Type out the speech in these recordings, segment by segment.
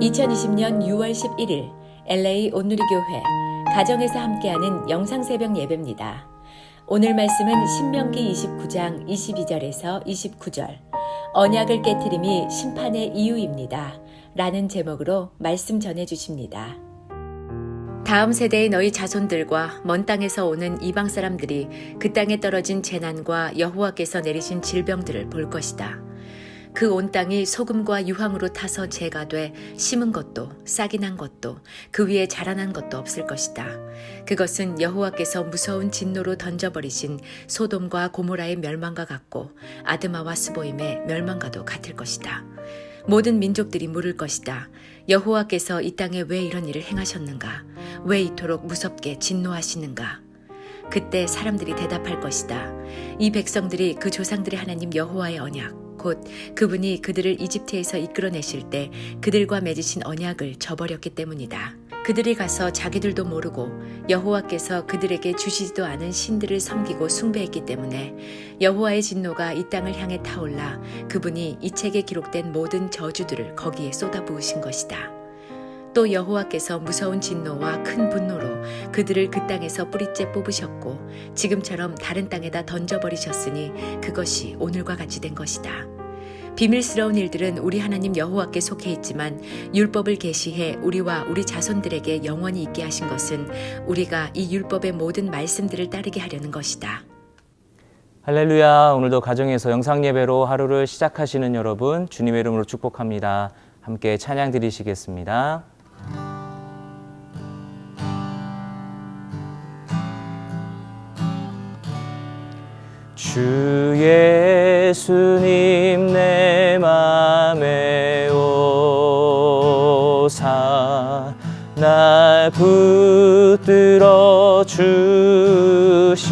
2020년 6월 11일 LA 온누리교회 가정에서 함께하는 영상새벽 예배입니다. 오늘 말씀은 신명기 29장 22절에서 29절 언약을 깨트림이 심판의 이유입니다. 라는 제목으로 말씀 전해주십니다. 다음 세대의 너희 자손들과 먼 땅에서 오는 이방 사람들이 그 땅에 떨어진 재난과 여호와께서 내리신 질병들을 볼 것이다. 그 온 땅이 소금과 유황으로 타서 재가 돼 심은 것도 싹이 난 것도 그 위에 자라난 것도 없을 것이다. 그것은 여호와께서 무서운 진노로 던져버리신 소돔과 고모라의 멸망과 같고 아드마와 스보임의 멸망과도 같을 것이다. 모든 민족들이 물을 것이다. 여호와께서 이 땅에 왜 이런 일을 행하셨는가? 왜 이토록 무섭게 진노하시는가? 그때 사람들이 대답할 것이다. 이 백성들이 그 조상들의 하나님 여호와의 언약 곧 그분이 그들을 이집트에서 이끌어내실 때 그들과 맺으신 언약을 저버렸기 때문이다. 그들이 가서 자기들도 모르고 여호와께서 그들에게 주시지도 않은 신들을 섬기고 숭배했기 때문에 여호와의 진노가 이 땅을 향해 타올라 그분이 이 책에 기록된 모든 저주들을 거기에 쏟아부으신 것이다. 또 여호와께서 무서운 진노와 큰 분노로 그들을 그 땅에서 뿌리째 뽑으셨고 지금처럼 다른 땅에다 던져버리셨으니 그것이 오늘과 같이 된 것이다. 비밀스러운 일들은 우리 하나님 여호와께 속해 있지만 율법을 계시해 우리와 우리 자손들에게 영원히 있게 하신 것은 우리가 이 율법의 모든 말씀들을 따르게 하려는 것이다. 할렐루야. 오늘도 가정에서 영상예배로 하루를 시작하시는 여러분 주님의 이름으로 축복합니다. 함께 찬양 드리시겠습니다. 주 예수님 내 맘에 오사 날 붙들어 주시고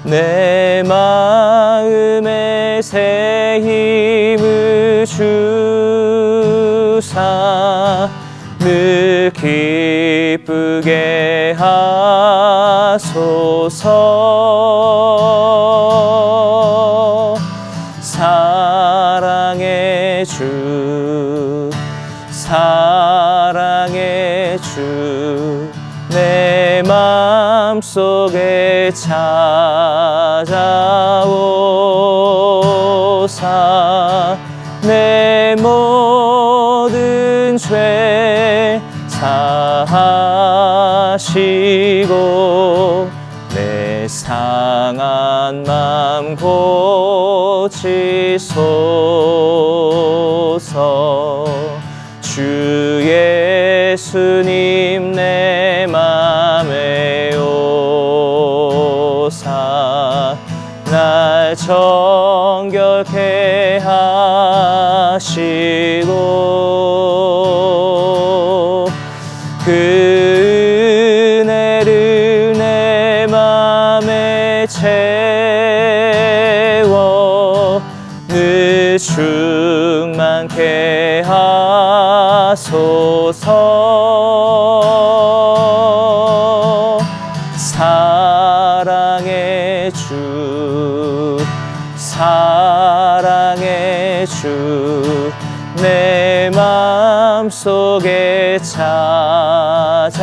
내 마음에 새 힘을 주사 늘 기쁘게 하소서. 사랑의 주 사랑의 주 내 맘속에 찾아오사 내 모든 죄 사하시고 내 상한 맘 고치소서. 주 예수님 내 맘에 오사 날 정결케 하시고 그 은혜를 내 맘에 채워 늘 충만케 하소서. 사랑의 주 사랑의 주 내 맘속에 찾아오사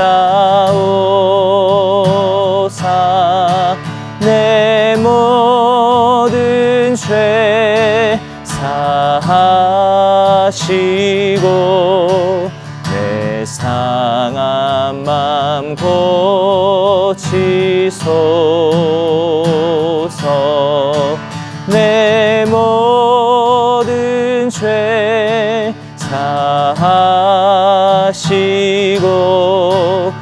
내 모든 죄 사하시고 내 상한 맘 고치소서. 내 모든 죄 사하시고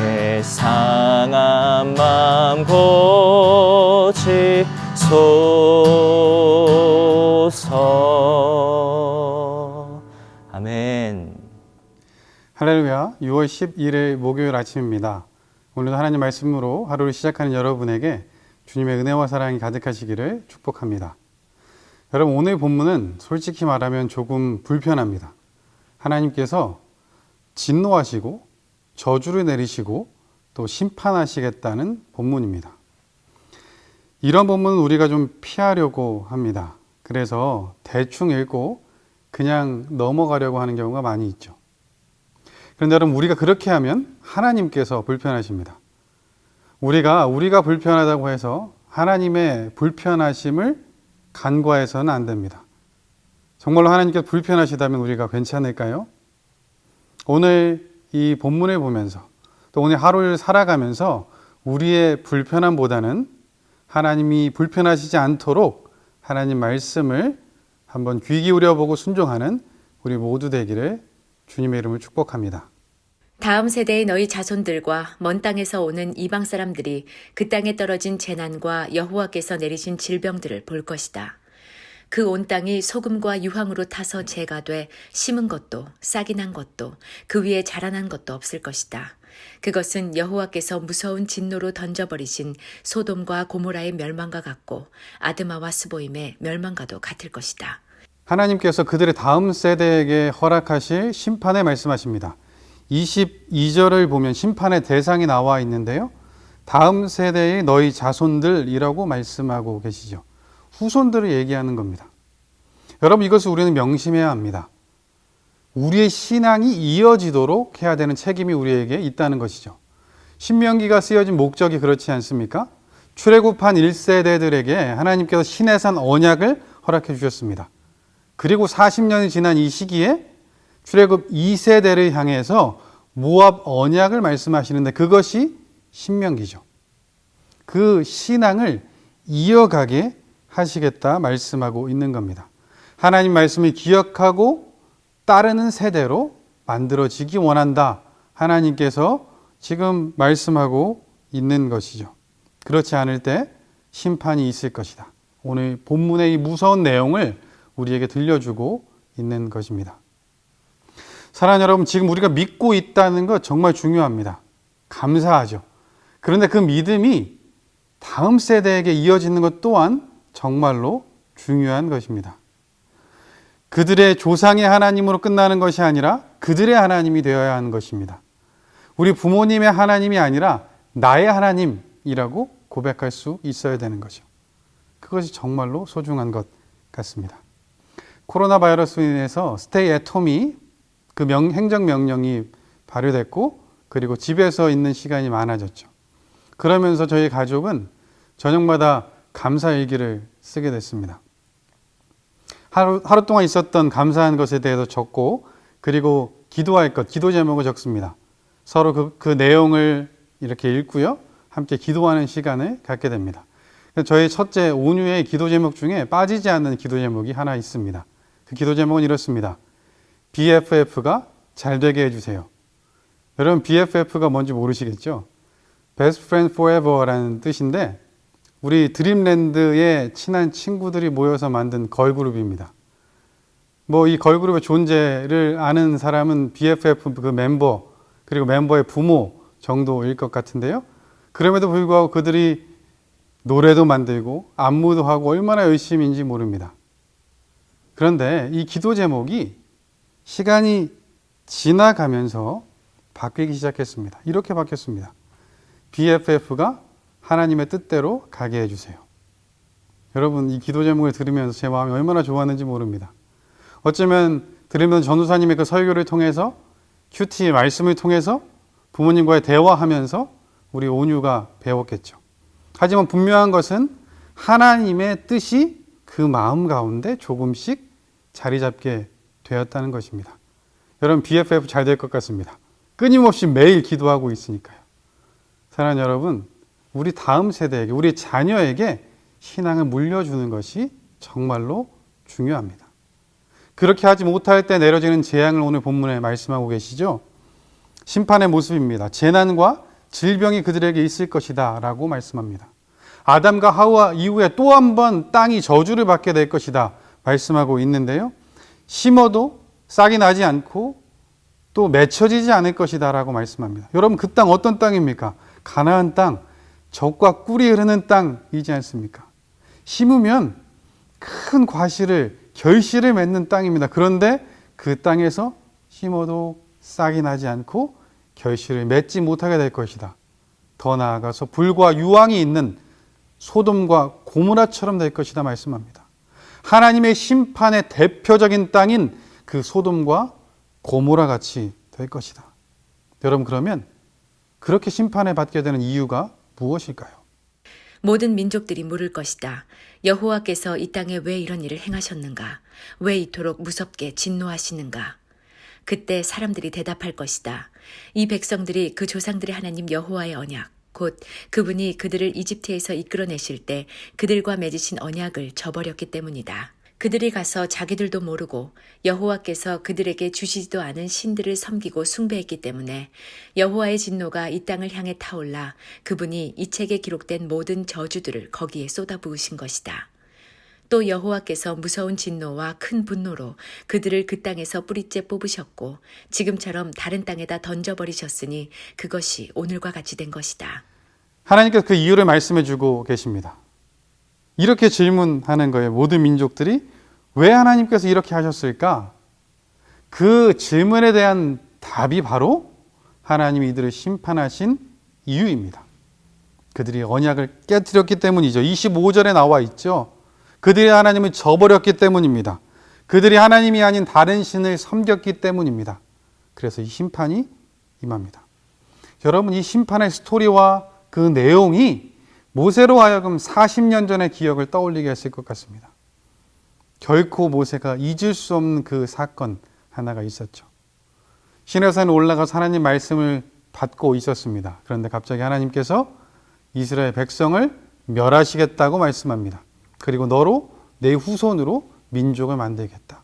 내 상한 맘 고치소서. 아멘. 할렐루야. 6월 11일 목요일 아침입니다. 오늘도 하나님 말씀으로 하루를 시작하는 여러분에게 주님의 은혜와 사랑이 가득하시기를 축복합니다. 여러분, 오늘 본문은 솔직히 말하면 조금 불편합니다. 하나님께서 진노하시고 저주를 내리시고 또 심판하시겠다는 본문입니다. 이런 본문은 우리가 좀 피하려고 합니다. 그래서 대충 읽고 그냥 넘어가려고 하는 경우가 많이 있죠. 그런데 여러분, 우리가 그렇게 하면 하나님께서 불편하십니다. 우리가 불편하다고 해서 하나님의 불편하심을 간과해서는 안 됩니다. 정말로 하나님께서 불편하시다면 우리가 괜찮을까요? 오늘 이 본문을 보면서 또 오늘 하루를 살아가면서 우리의 불편함보다는 하나님이 불편하시지 않도록 하나님 말씀을 한번 귀 기울여 보고 순종하는 우리 모두 되기를 주님의 이름으로 축복합니다. 다음 세대의 너희 자손들과 먼 땅에서 오는 이방 사람들이 그 땅에 떨어진 재난과 여호와께서 내리신 질병들을 볼 것이다. 그 온 땅이 소금과 유황으로 타서 재가 돼 심은 것도 싹이 난 것도 그 위에 자라난 것도 없을 것이다. 그것은 여호와께서 무서운 진노로 던져버리신 소돔과 고모라의 멸망과 같고 아드마와 스보임의 멸망과도 같을 것이다. 하나님께서 그들의 다음 세대에게 허락하실 심판을 말씀하십니다. 22절을 보면 심판의 대상이 나와 있는데요. 다음 세대의 너희 자손들이라고 말씀하고 계시죠. 후손들을 얘기하는 겁니다. 여러분, 이것을 우리는 명심해야 합니다. 우리의 신앙이 이어지도록 해야 되는 책임이 우리에게 있다는 것이죠. 신명기가 쓰여진 목적이 그렇지 않습니까? 출애굽한 1세대들에게 하나님께서 시내산 언약을 허락해 주셨습니다. 그리고 40년이 지난 이 시기에 출애굽 2세대를 향해서 모압 언약을 말씀하시는데 그것이 신명기죠. 그 신앙을 이어가게 하시겠다 말씀하고 있는 겁니다. 하나님 말씀을 기억하고 따르는 세대로 만들어지기 원한다. 하나님께서 지금 말씀하고 있는 것이죠. 그렇지 않을 때 심판이 있을 것이다. 오늘 본문의 이 무서운 내용을 우리에게 들려주고 있는 것입니다. 사랑하는 여러분, 지금 우리가 믿고 있다는 것 정말 중요합니다. 감사하죠. 그런데 그 믿음이 다음 세대에게 이어지는 것 또한 정말로 중요한 것입니다. 그들의 조상의 하나님으로 끝나는 것이 아니라 그들의 하나님이 되어야 하는 것입니다. 우리 부모님의 하나님이 아니라 나의 하나님이라고 고백할 수 있어야 되는 거죠. 그것이 정말로 소중한 것 같습니다. 코로나 바이러스로 인해서 스테이 앳 홈이 그 행정명령이 발효됐고 그리고 집에서 있는 시간이 많아졌죠. 그러면서 저희 가족은 저녁마다 감사일기를 쓰게 됐습니다. 하루 동안 있었던 감사한 것에 대해서 적고 그리고 기도할 것, 기도 제목을 적습니다. 서로 그 내용을 이렇게 읽고요. 함께 기도하는 시간을 갖게 됩니다. 저희 첫째 온유의 기도 제목 중에 빠지지 않는 기도 제목이 하나 있습니다. 그 기도 제목은 이렇습니다. BFF가 잘 되게 해주세요. 여러분, BFF가 뭔지 모르시겠죠? Best Friend Forever라는 뜻인데 우리 드림랜드의 친한 친구들이 모여서 만든 걸그룹입니다. 이 걸그룹의 존재를 아는 사람은 BFF 그 멤버 그리고 멤버의 부모 정도일 것 같은데요. 그럼에도 불구하고 그들이 노래도 만들고 안무도 하고 얼마나 열심인지 모릅니다. 그런데 이 기도 제목이 시간이 지나가면서 바뀌기 시작했습니다. 이렇게 바뀌었습니다. BFF가 하나님의 뜻대로 가게 해주세요. 여러분, 이 기도 제목을 들으면서 제 마음이 얼마나 좋았는지 모릅니다. 어쩌면 들으면 전도사님의 그 설교를 통해서 큐티 말씀을 통해서 부모님과의 대화하면서 우리 온유가 배웠겠죠. 하지만 분명한 것은 하나님의 뜻이 그 마음 가운데 조금씩 자리 잡게 되었다는 것입니다. 여러분, BFF 잘 될 것 같습니다. 끊임없이 매일 기도하고 있으니까요. 사랑하는 여러분, 우리 다음 세대에게, 우리 자녀에게 신앙을 물려주는 것이 정말로 중요합니다. 그렇게 하지 못할 때 내려지는 재앙을 오늘 본문에 말씀하고 계시죠. 심판의 모습입니다. 재난과 질병이 그들에게 있을 것이다 라고 말씀합니다. 아담과 하와 이후에 또 한 번 땅이 저주를 받게 될 것이다 말씀하고 있는데요. 심어도 싹이 나지 않고 또 맺혀지지 않을 것이다 라고 말씀합니다. 여러분, 그 땅 어떤 땅입니까? 가나안 땅, 젖과 꿀이 흐르는 땅이지 않습니까? 심으면 큰 결실을 맺는 땅입니다. 그런데 그 땅에서 심어도 싹이 나지 않고 결실을 맺지 못하게 될 것이다. 더 나아가서 불과 유황이 있는 소돔과 고모라처럼 될 것이다 말씀합니다. 하나님의 심판의 대표적인 땅인 그 소돔과 고모라 같이 될 것이다. 여러분, 그러면 그렇게 심판을 받게 되는 이유가 무엇일까요? 모든 민족들이 물을 것이다. 여호와께서 이 땅에 왜 이런 일을 행하셨는가? 왜 이토록 무섭게 진노하시는가? 그때 사람들이 대답할 것이다. 이 백성들이 그 조상들의 하나님 여호와의 언약, 곧 그분이 그들을 이집트에서 이끌어내실 때 그들과 맺으신 언약을 저버렸기 때문이다. 그들이 가서 자기들도 모르고 여호와께서 그들에게 주시지도 않은 신들을 섬기고 숭배했기 때문에 여호와의 진노가 이 땅을 향해 타올라 그분이 이 책에 기록된 모든 저주들을 거기에 쏟아부으신 것이다. 또 여호와께서 무서운 진노와 큰 분노로 그들을 그 땅에서 뿌리째 뽑으셨고 지금처럼 다른 땅에다 던져버리셨으니 그것이 오늘과 같이 된 것이다. 하나님께서 그 이유를 말씀해 주고 계십니다. 이렇게 질문하는 거예요. 모든 민족들이 왜 하나님께서 이렇게 하셨을까? 그 질문에 대한 답이 바로 하나님이 이들을 심판하신 이유입니다. 그들이 언약을 깨뜨렸기 때문이죠. 25절에 나와 있죠. 그들이 하나님을 저버렸기 때문입니다. 그들이 하나님이 아닌 다른 신을 섬겼기 때문입니다. 그래서 이 심판이 임합니다. 여러분, 이 심판의 스토리와 그 내용이 모세로 하여금 40년 전의 기억을 떠올리게 했을 것 같습니다. 결코 모세가 잊을 수 없는 그 사건 하나가 있었죠. 시내산에 올라가서 하나님 말씀을 받고 있었습니다. 그런데 갑자기 하나님께서 이스라엘 백성을 멸하시겠다고 말씀합니다. 그리고 너로 내 후손으로 민족을 만들겠다.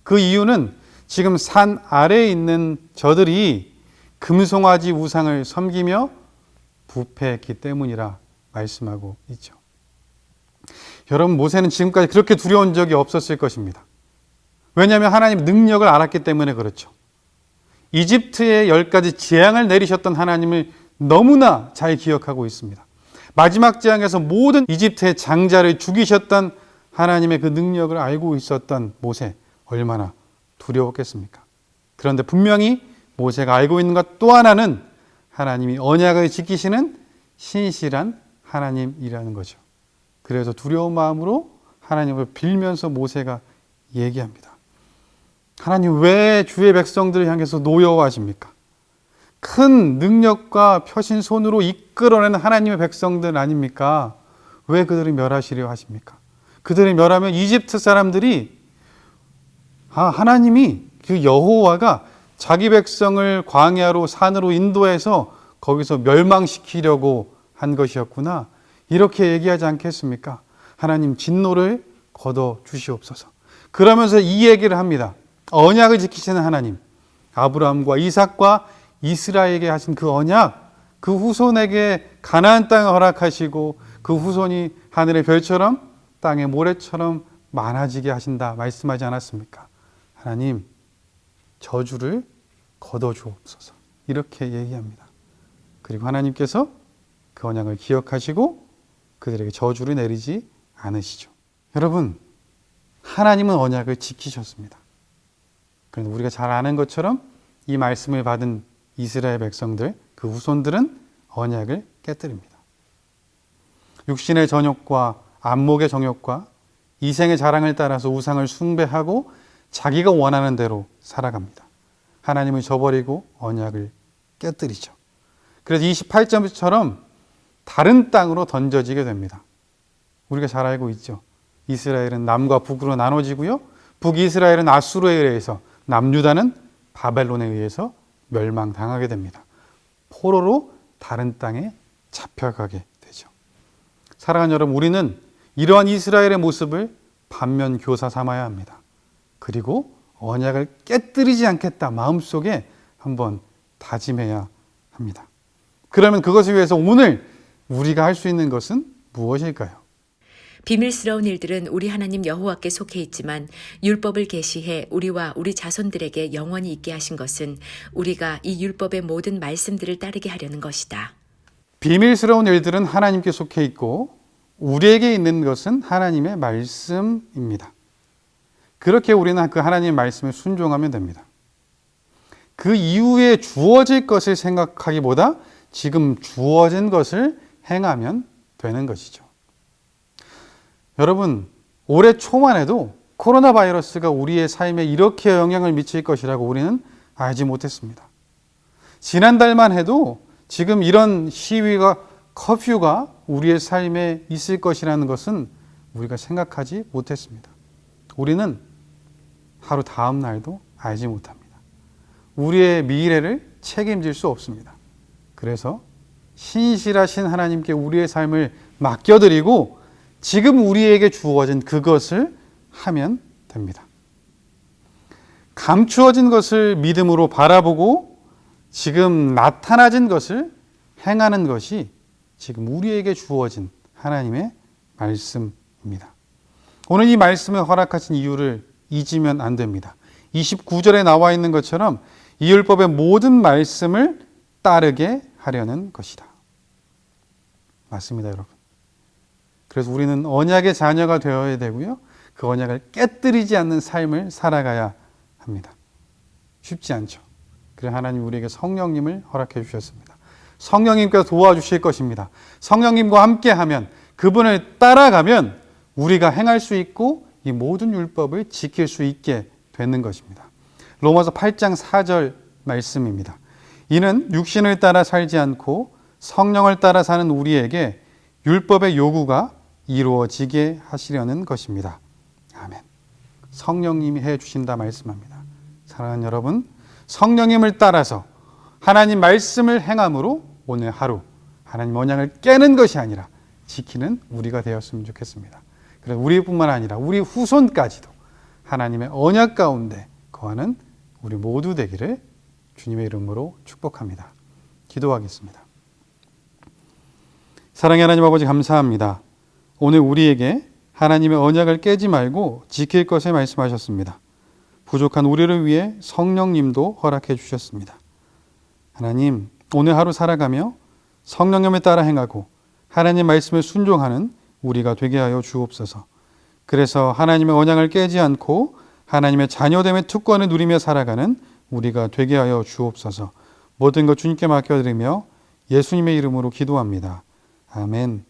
그 이유는 지금 산 아래에 있는 저들이 금송아지 우상을 섬기며 부패했기 때문이라 말씀하고 있죠. 여러분, 모세는 지금까지 그렇게 두려운 적이 없었을 것입니다. 왜냐하면 하나님의 능력을 알았기 때문에 그렇죠. 이집트에 10가지 재앙을 내리셨던 하나님을 너무나 잘 기억하고 있습니다. 마지막 재앙에서 모든 이집트의 장자를 죽이셨던 하나님의 그 능력을 알고 있었던 모세, 얼마나 두려웠겠습니까? 그런데 분명히 모세가 알고 있는 것 또 하나는 하나님이 언약을 지키시는 신실한 하나님이라는 거죠. 그래서 두려운 마음으로 하나님을 빌면서 모세가 얘기합니다. 하나님, 왜 주의 백성들을 향해서 노여워하십니까? 큰 능력과 펴신 손으로 이끌어내는 하나님의 백성들 아닙니까? 왜 그들을 멸하시려 하십니까? 그들을 멸하면 이집트 사람들이 하나님이 그 여호와가 자기 백성을 광야로 산으로 인도해서 거기서 멸망시키려고 한 것이었구나, 이렇게 얘기하지 않겠습니까? 하나님, 진노를 거둬 주시옵소서. 그러면서 이 얘기를 합니다. 언약을 지키시는 하나님, 아브라함과 이삭과 이스라엘에게 하신 그 언약, 그 후손에게 가나안 땅을 허락하시고 그 후손이 하늘의 별처럼 땅의 모래처럼 많아지게 하신다 말씀하지 않았습니까? 하나님, 저주를 거둬 주옵소서, 이렇게 얘기합니다. 그리고 하나님께서 그 언약을 기억하시고 그들에게 저주를 내리지 않으시죠. 여러분, 하나님은 언약을 지키셨습니다. 그런데 우리가 잘 아는 것처럼 이 말씀을 받은 이스라엘 백성들, 그 후손들은 언약을 깨뜨립니다. 육신의 정욕과 안목의 정욕과 이생의 자랑을 따라서 우상을 숭배하고 자기가 원하는 대로 살아갑니다. 하나님을 저버리고 언약을 깨뜨리죠. 그래서 28절처럼 다른 땅으로 던져지게 됩니다. 우리가 잘 알고 있죠. 이스라엘은 남과 북으로 나눠지고요. 북이스라엘은 아수르에 의해서, 남유다는 바벨론에 의해서 멸망당하게 됩니다. 포로로 다른 땅에 잡혀가게 되죠. 사랑하는 여러분, 우리는 이러한 이스라엘의 모습을 반면 교사 삼아야 합니다. 그리고 언약을 깨뜨리지 않겠다 마음속에 한번 다짐해야 합니다. 그러면 그것을 위해서 오늘 우리가 할 수 있는 것은 무엇일까요? 비밀스러운 일들은 우리 하나님 여호와께 속해 있지만 율법을 계시해 우리와 우리 자손들에게 영원히 있게 하신 것은 우리가 이 율법의 모든 말씀들을 따르게 하려는 것이다. 비밀스러운 일들은 하나님께 속해 있고 우리에게 있는 것은 하나님의 말씀입니다. 그렇게 우리는 그 하나님의 말씀에 순종하면 됩니다. 그 이후에 주어질 것을 생각하기보다 지금 주어진 것을 행하면 되는 것이죠. 여러분, 올해 초만 해도 코로나 바이러스가 우리의 삶에 이렇게 영향을 미칠 것이라고 우리는 알지 못했습니다. 지난달만 해도 지금 이런 시위가 커퓨가 우리의 삶에 있을 것이라는 것은 우리가 생각하지 못했습니다. 우리는 하루 다음 날도 알지 못합니다. 우리의 미래를 책임질 수 없습니다. 그래서 신실하신 하나님께 우리의 삶을 맡겨드리고 지금 우리에게 주어진 그것을 하면 됩니다. 감추어진 것을 믿음으로 바라보고 지금 나타나진 것을 행하는 것이 지금 우리에게 주어진 하나님의 말씀입니다. 오늘 이 말씀을 허락하신 이유를 잊으면 안 됩니다. 29절에 나와 있는 것처럼 이 율법의 모든 말씀을 따르게 하려는 것이다. 맞습니다, 여러분. 그래서 우리는 언약의 자녀가 되어야 되고요. 그 언약을 깨뜨리지 않는 삶을 살아가야 합니다. 쉽지 않죠. 그래서 하나님 우리에게 성령님을 허락해 주셨습니다. 성령님께서 도와주실 것입니다. 성령님과 함께하면, 그분을 따라가면 우리가 행할 수 있고 이 모든 율법을 지킬 수 있게 되는 것입니다. 로마서 8장 4절 말씀입니다. 이는 육신을 따라 살지 않고 성령을 따라 사는 우리에게 율법의 요구가 이루어지게 하시려는 것입니다. 아멘. 성령님이 해주신다 말씀합니다. 사랑하는 여러분, 성령님을 따라서 하나님 말씀을 행함으로 오늘 하루 하나님 언약을 깨는 것이 아니라 지키는 우리가 되었으면 좋겠습니다. 그래서 우리뿐만 아니라 우리 후손까지도 하나님의 언약 가운데 거하는 우리 모두 되기를 주님의 이름으로 축복합니다. 기도하겠습니다. 사랑의 하나님 아버지, 감사합니다. 오늘 우리에게 하나님의 언약을 깨지 말고 지킬 것을 말씀하셨습니다. 부족한 우리를 위해 성령님도 허락해 주셨습니다. 하나님, 오늘 하루 살아가며 성령님을 따라 행하고 하나님 말씀을 순종하는 우리가 되게 하여 주옵소서. 그래서 하나님의 언약을 깨지 않고 하나님의 자녀됨의 특권을 누리며 살아가는 우리가 되게 하여 주옵소서. 모든 것 주님께 맡겨드리며 예수님의 이름으로 기도합니다. 아멘.